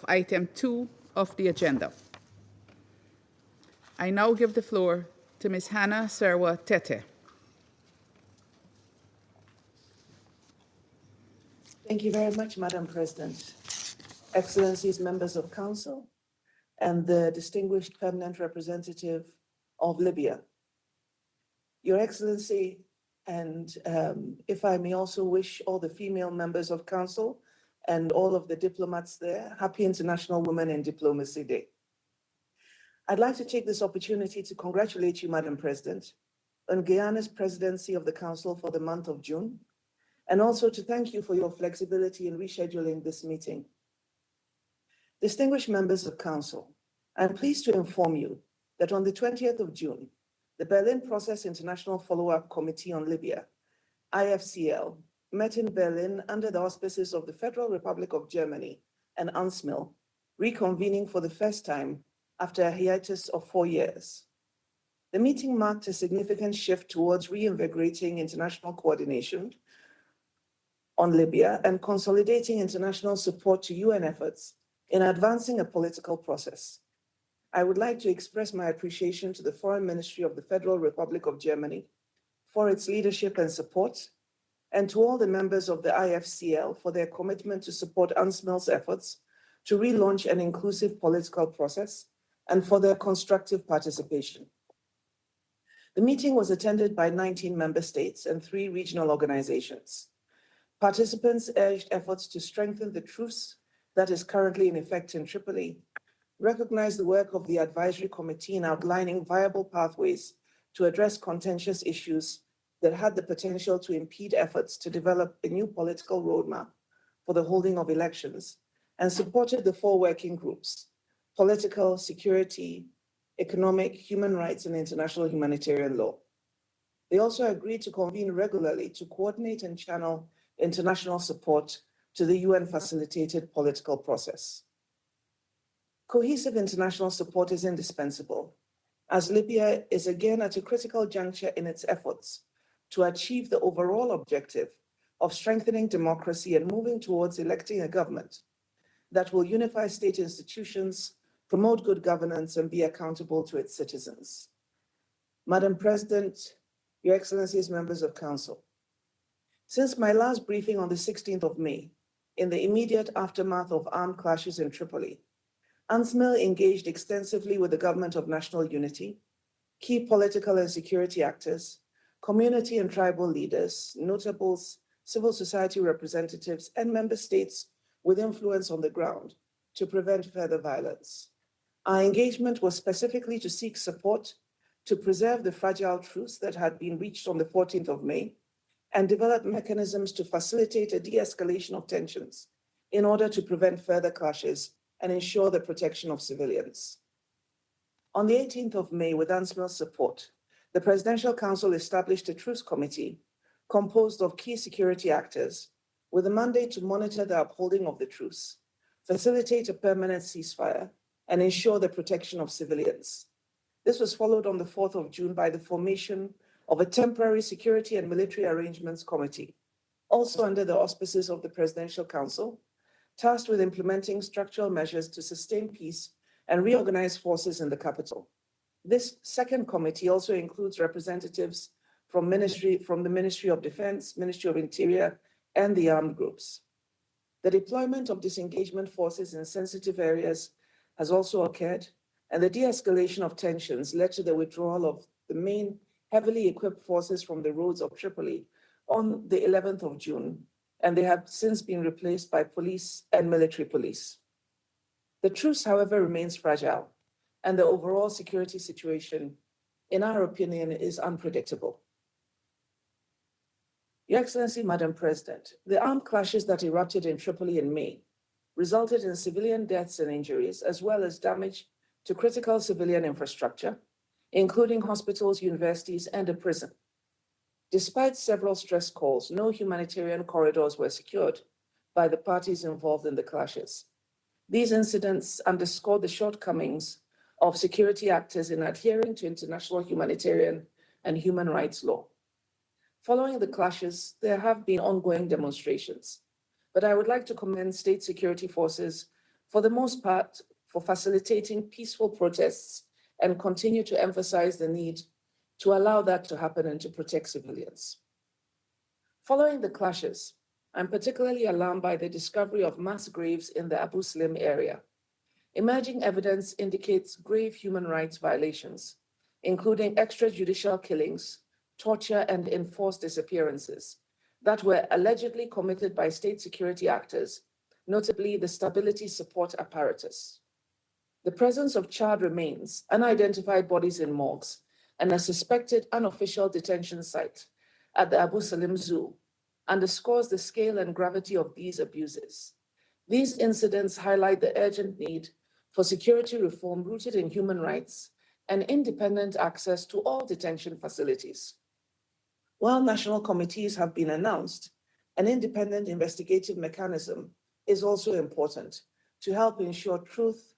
item 2 of the agenda. I now give the floor to Ms. Serwaa Tetteh. Thank you very much, Madam President. Excellencies, members of Council, and the distinguished permanent representative of Libya. Your Excellency, and if I may also wish all the female members of Council and all of the diplomats there, Happy International Women in Diplomacy Day. I'd like to take this opportunity to congratulate you, Madam President, on Guyana's presidency of the Council for the month of June, and also to thank you for your flexibility in rescheduling this meeting. Distinguished members of Council, I'm pleased to inform you that on the 20th of June, the Berlin Process International Follow-up Committee on Libya, IFC-L, met in Berlin under the auspices of the Federal Republic of Germany and UNSMIL, reconvening for the first time after a hiatus of 4 years. The meeting marked a significant shift towards reinvigorating international coordination on Libya and consolidating international support to UN efforts in advancing a political process. I would like to express my appreciation to the Foreign Ministry of the Federal Republic of Germany for its leadership and support, and to all the members of the IFC-L for their commitment to support UNSMIL's efforts to relaunch an inclusive political process and for their constructive participation. The meeting was attended by 19 member states and 3 regional organizations. Participants urged efforts to strengthen the truce that is currently in effect in Tripoli, recognize the work of the advisory committee in outlining viable pathways to address contentious issues that had the potential to impede efforts to develop a new political roadmap for the holding of elections, and supported the 4 working groups: political, security, economic, human rights, and international humanitarian law. They also agreed to convene regularly to coordinate and channel international support to the UN-facilitated political process. Cohesive international support is indispensable, as Libya is again at a critical juncture in its efforts to achieve the overall objective of strengthening democracy and moving towards electing a government that will unify state institutions, promote good governance, and be accountable to its citizens. Madam President, Your Excellencies, members of Council, since my last briefing on the 16th of May, in the immediate aftermath of armed clashes in Tripoli, UNSMIL engaged extensively with the Government of National Unity, key political and security actors, community and tribal leaders, notables, civil society representatives, and member states with influence on the ground to prevent further violence. Our engagement was specifically to seek support to preserve the fragile truce that had been reached on the 14th of May and develop mechanisms to facilitate a de-escalation of tensions in order to prevent further clashes and ensure the protection of civilians. On the 18th of May, with UNSMIL's support, the Presidential Council established a truce committee composed of key security actors with a mandate to monitor the upholding of the truce, facilitate a permanent ceasefire, and ensure the protection of civilians. This was followed on the 4th of June by the formation of a temporary security and military arrangements committee, also under the auspices of the Presidential Council, tasked with implementing structural measures to sustain peace and reorganize forces in the capital. This second committee also includes representatives from the Ministry of Defense, Ministry of Interior, and the armed groups. The deployment of disengagement forces in sensitive areas has also occurred, and the de-escalation of tensions led to the withdrawal of the main heavily equipped forces from the roads of Tripoli on the 11th of June, and they have since been replaced by police and military police. The truce, however, remains fragile, and the overall security situation, in our opinion, is unpredictable. Your Excellency, Madam President, the armed clashes that erupted in Tripoli in May resulted in civilian deaths and injuries, as well as damage to critical civilian infrastructure, including hospitals, universities, and a prison. Despite several stress calls, no humanitarian corridors were secured by the parties involved in the clashes. These incidents underscore the shortcomings of security actors in adhering to international humanitarian and human rights law. Following the clashes, there have been ongoing demonstrations, but I would like to commend state security forces for the most part, for facilitating peaceful protests and continue to emphasize the need to allow that to happen and to protect civilians. Following the clashes, I'm particularly alarmed by the discovery of mass graves in the Abu Slim area. Emerging evidence indicates grave human rights violations, including extrajudicial killings, torture, and enforced disappearances that were allegedly committed by state security actors, notably the stability support apparatus. The presence of charred remains, unidentified bodies in morgues, and a suspected unofficial detention site at the Abu Salim Zoo underscores the scale and gravity of these abuses. These incidents highlight the urgent need for security reform rooted in human rights and independent access to all detention facilities. While national committees have been announced, an independent investigative mechanism is also important to help ensure truth,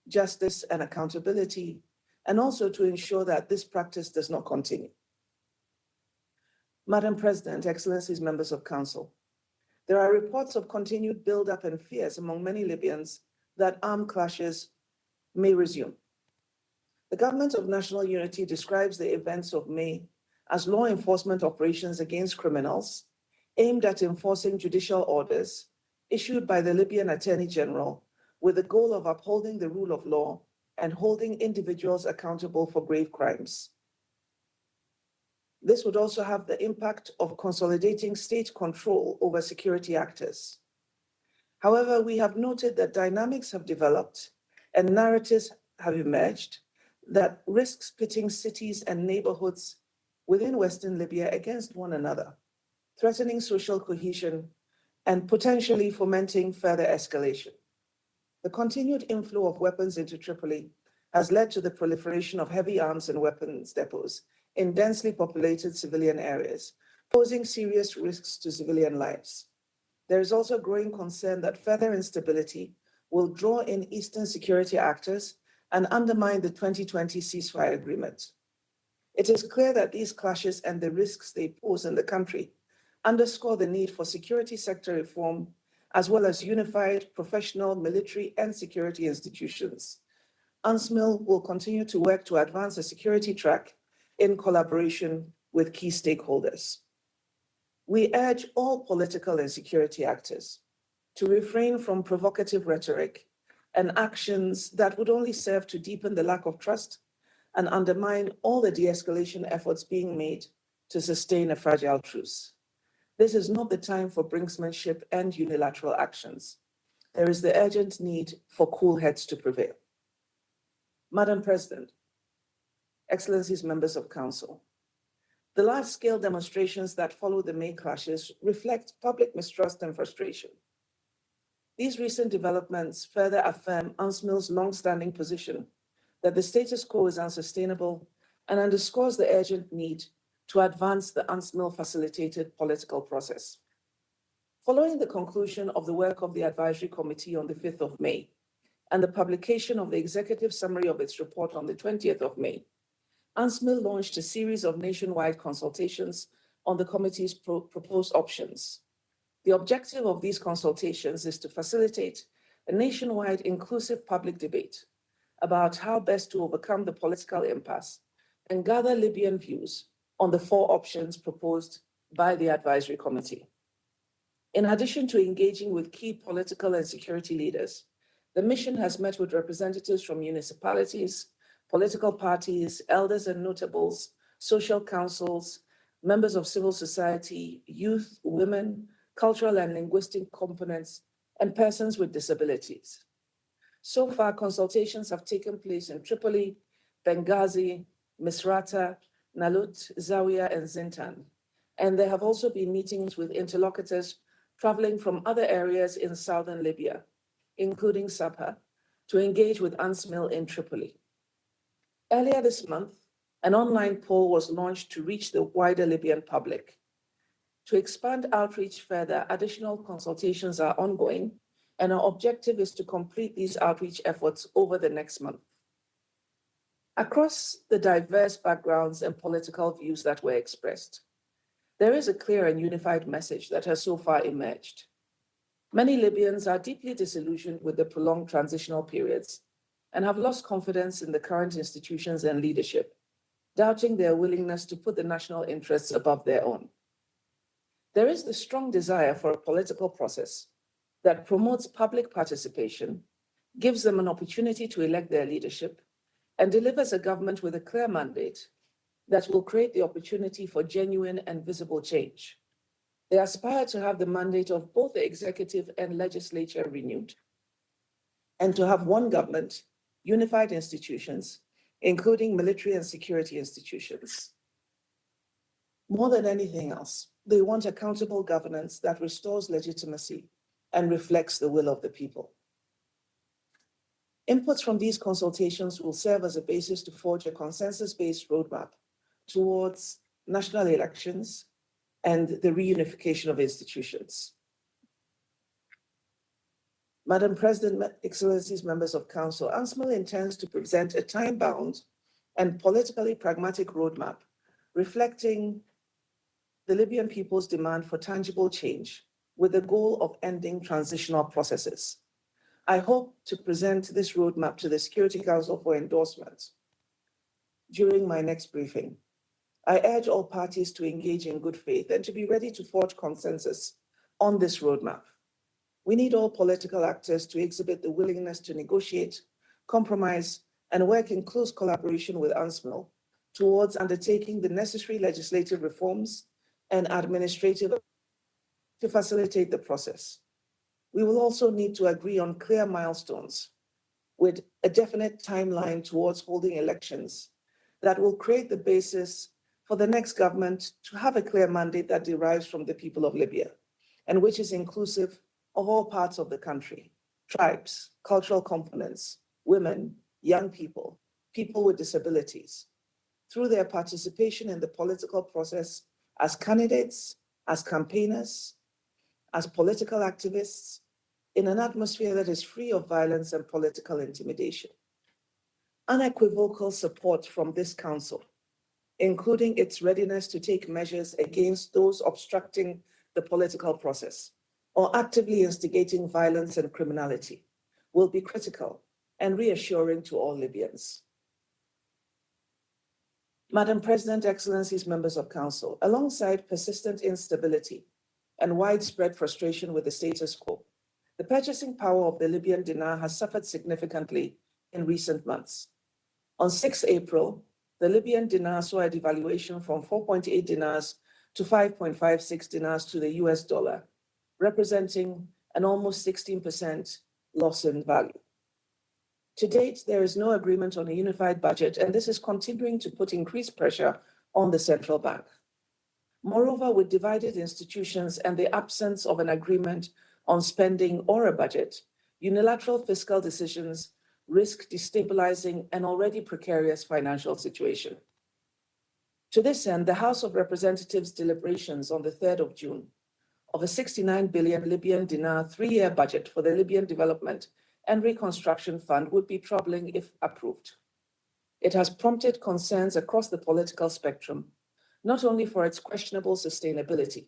justice, and accountability, and also to ensure that this practice does not continue. Madam President, Excellencies, members of Council, there are reports of continued buildup and fears among many Libyans that armed clashes may resume. The Government of National Unity describes the events of May as law enforcement operations against criminals aimed at enforcing judicial orders issued by the Libyan Attorney General with the goal of upholding the rule of law and holding individuals accountable for grave crimes. This would also have the impact of consolidating state control over security actors. However, we have noted that dynamics have developed and narratives have emerged that risks pitting cities and neighborhoods within Western Libya against one another, threatening social cohesion and potentially fomenting further escalation. The continued inflow of weapons into Tripoli has led to the proliferation of heavy arms and weapons depots in densely populated civilian areas, posing serious risks to civilian lives. There is also growing concern that further instability will draw in Eastern security actors and undermine the 2020 ceasefire agreement. It is clear that these clashes and the risks they pose in the country underscore the need for security sector reform, as well as unified professional military and security institutions. UNSMIL will continue to work to advance the security track in collaboration with key stakeholders. We urge all political and security actors to refrain from provocative rhetoric and actions that would only serve to deepen the lack of trust and undermine all the de-escalation efforts being made to sustain a fragile truce. This is not the time for brinksmanship and unilateral actions. There is the urgent need for cool heads to prevail. Madam President, Excellencies, members of Council, the large-scale demonstrations that follow the May clashes reflect public mistrust and frustration. These recent developments further affirm UNSMIL's long-standing position that the status quo is unsustainable and underscores the urgent need to advance the UNSMIL-facilitated political process. Following the conclusion of the work of the Advisory Committee on the 5th of May and the publication of the executive summary of its report on the 20th of May, UNSMIL launched a series of nationwide consultations on the committee's proposed options. The objective of these consultations is to facilitate a nationwide inclusive public debate about how best to overcome the political impasse and gather Libyan views on the 4 options proposed by the Advisory Committee. In addition to engaging with key political and security leaders, the mission has met with representatives from municipalities, political parties, elders and notables, social councils, members of civil society, youth, women, cultural and linguistic components, and persons with disabilities. So far, consultations have taken place in Tripoli, Benghazi, Misrata, Nalut, Zawiya, and Zintan. And there have also been meetings with interlocutors traveling from other areas in southern Libya, including Sabha, to engage with UNSMIL in Tripoli. Earlier this month, an online poll was launched to reach the wider Libyan public. To expand outreach further, additional consultations are ongoing, and our objective is to complete these outreach efforts over the next month. Across the diverse backgrounds and political views that were expressed, there is a clear and unified message that has so far emerged. Many Libyans are deeply disillusioned with the prolonged transitional periods and have lost confidence in the current institutions and leadership, doubting their willingness to put the national interests above their own. There is the strong desire for a political process that promotes public participation, gives them an opportunity to elect their leadership, and delivers a government with a clear mandate that will create the opportunity for genuine and visible change. They aspire to have the mandate of both the executive and legislature renewed, and to have one government, unified institutions, including military and security institutions. More than anything else, they want accountable governance that restores legitimacy and reflects the will of the people. Inputs from these consultations will serve as a basis to forge a consensus-based roadmap towards national elections and the reunification of institutions. Madam President, Excellencies, members of Council, UNSMIL intends to present a time-bound and politically pragmatic roadmap reflecting the Libyan people's demand for tangible change with the goal of ending transitional processes. I hope to present this roadmap to the Security Council for endorsement during my next briefing. I urge all parties to engage in good faith and to be ready to forge consensus on this roadmap. We need all political actors to exhibit the willingness to negotiate, compromise, and work in close collaboration with UNSMIL towards undertaking the necessary legislative reforms and administrative to facilitate the process. We will also need to agree on clear milestones with a definite timeline towards holding elections that will create the basis for the next government to have a clear mandate that derives from the people of Libya and which is inclusive of all parts of the country, tribes, cultural components, women, young people, people with disabilities, through their participation in the political process as candidates, as campaigners, as political activists, in an atmosphere that is free of violence and political intimidation. Unequivocal support from this council, including its readiness to take measures against those obstructing the political process or actively instigating violence and criminality, will be critical and reassuring to all Libyans. Madam President, Excellencies, members of Council, alongside persistent instability and widespread frustration with the status quo, the purchasing power of the Libyan dinar has suffered significantly in recent months. On 6 April, the Libyan dinar saw a devaluation from 4.8 dinars to 5.56 dinars to the US dollar, representing an almost 16% loss in value. To date, there is no agreement on a unified budget, and this is continuing to put increased pressure on the central bank. Moreover, with divided institutions and the absence of an agreement on spending or a budget, unilateral fiscal decisions risk destabilizing an already precarious financial situation. To this end, the House of Representatives' deliberations on the 3rd of June of a 69 billion Libyan dinar 3-year budget for the Libyan Development and Reconstruction Fund would be troubling if approved. It has prompted concerns across the political spectrum, not only for its questionable sustainability,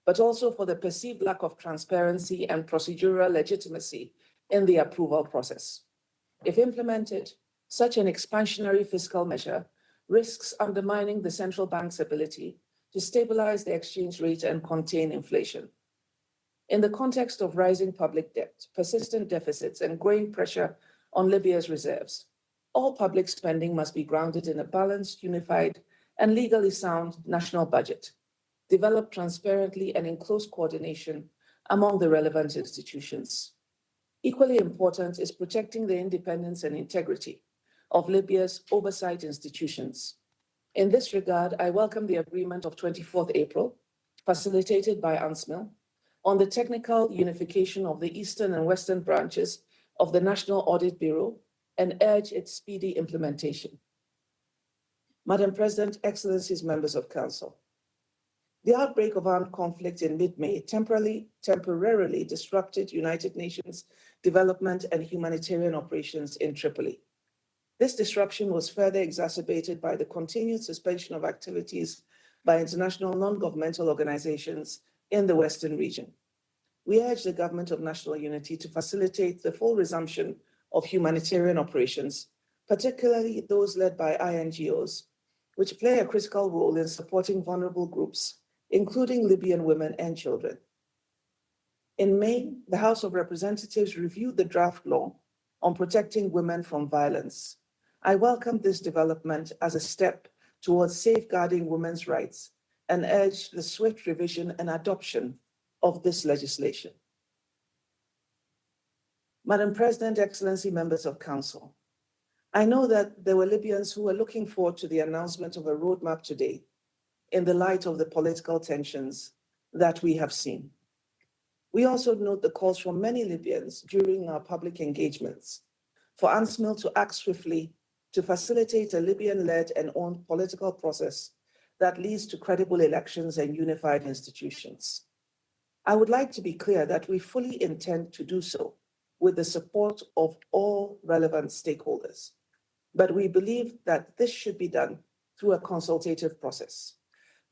but also for the perceived lack of transparency and procedural legitimacy in the approval process. If implemented, such an expansionary fiscal measure risks undermining the central bank's ability to stabilize the exchange rate and contain inflation. In the context of rising public debt, persistent deficits, and growing pressure on Libya's reserves, all public spending must be grounded in a balanced, unified, and legally sound national budget, developed transparently and in close coordination among the relevant institutions. Equally important is protecting the independence and integrity of Libya's oversight institutions. In this regard, I welcome the agreement of 24th April, facilitated by UNSMIL, on the technical unification of the eastern and western branches of the National Audit Bureau and urge its speedy implementation. Madam President, Excellencies, members of Council, the outbreak of armed conflict in mid-May temporarily disrupted United Nations development and humanitarian operations in Tripoli. This disruption was further exacerbated by the continued suspension of activities by international non-governmental organizations in the Western region. we urge the Government of National Unity to facilitate the full resumption of humanitarian operations, particularly those led by INGOs, which play a critical role in supporting vulnerable groups, including Libyan women and children. In May, the House of Representatives reviewed the draft law on protecting women from violence. I welcome this development as a step towards safeguarding women's rights and urge the swift revision and adoption of this legislation. Madam President, Excellency, members of Council, I know that there were Libyans who were looking forward to the announcement of a roadmap today in the light of the political tensions that we have seen. We also note the calls from many Libyans during our public engagements for UNSMIL to act swiftly to facilitate a Libyan-led and owned political process that leads to credible elections and unified institutions. I would like to be clear that we fully intend to do so with the support of all relevant stakeholders, but we believe that this should be done through a consultative process.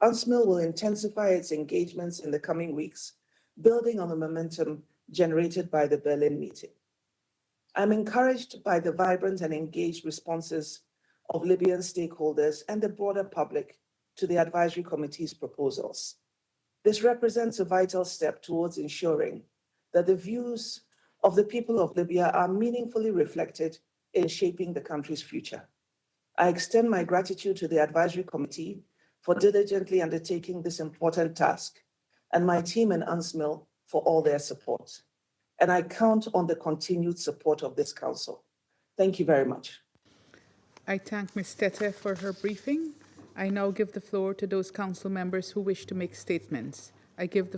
UNSMIL will intensify its engagements in the coming weeks, building on the momentum generated by the Berlin meeting. I'm encouraged by the vibrant and engaged responses of Libyan stakeholders and the broader public to the Advisory Committee's proposals. This represents a vital step towards ensuring that the views of the people of Libya are meaningfully reflected in shaping the country's future. I extend my gratitude to the Advisory Committee for diligently undertaking this important task, and my team in UNSMIL for all their support. And I count on the continued support of this Council. Thank you very much. I thank Ms. Tetteh for her briefing. I now give the floor to those Council members who wish to make statements. I give the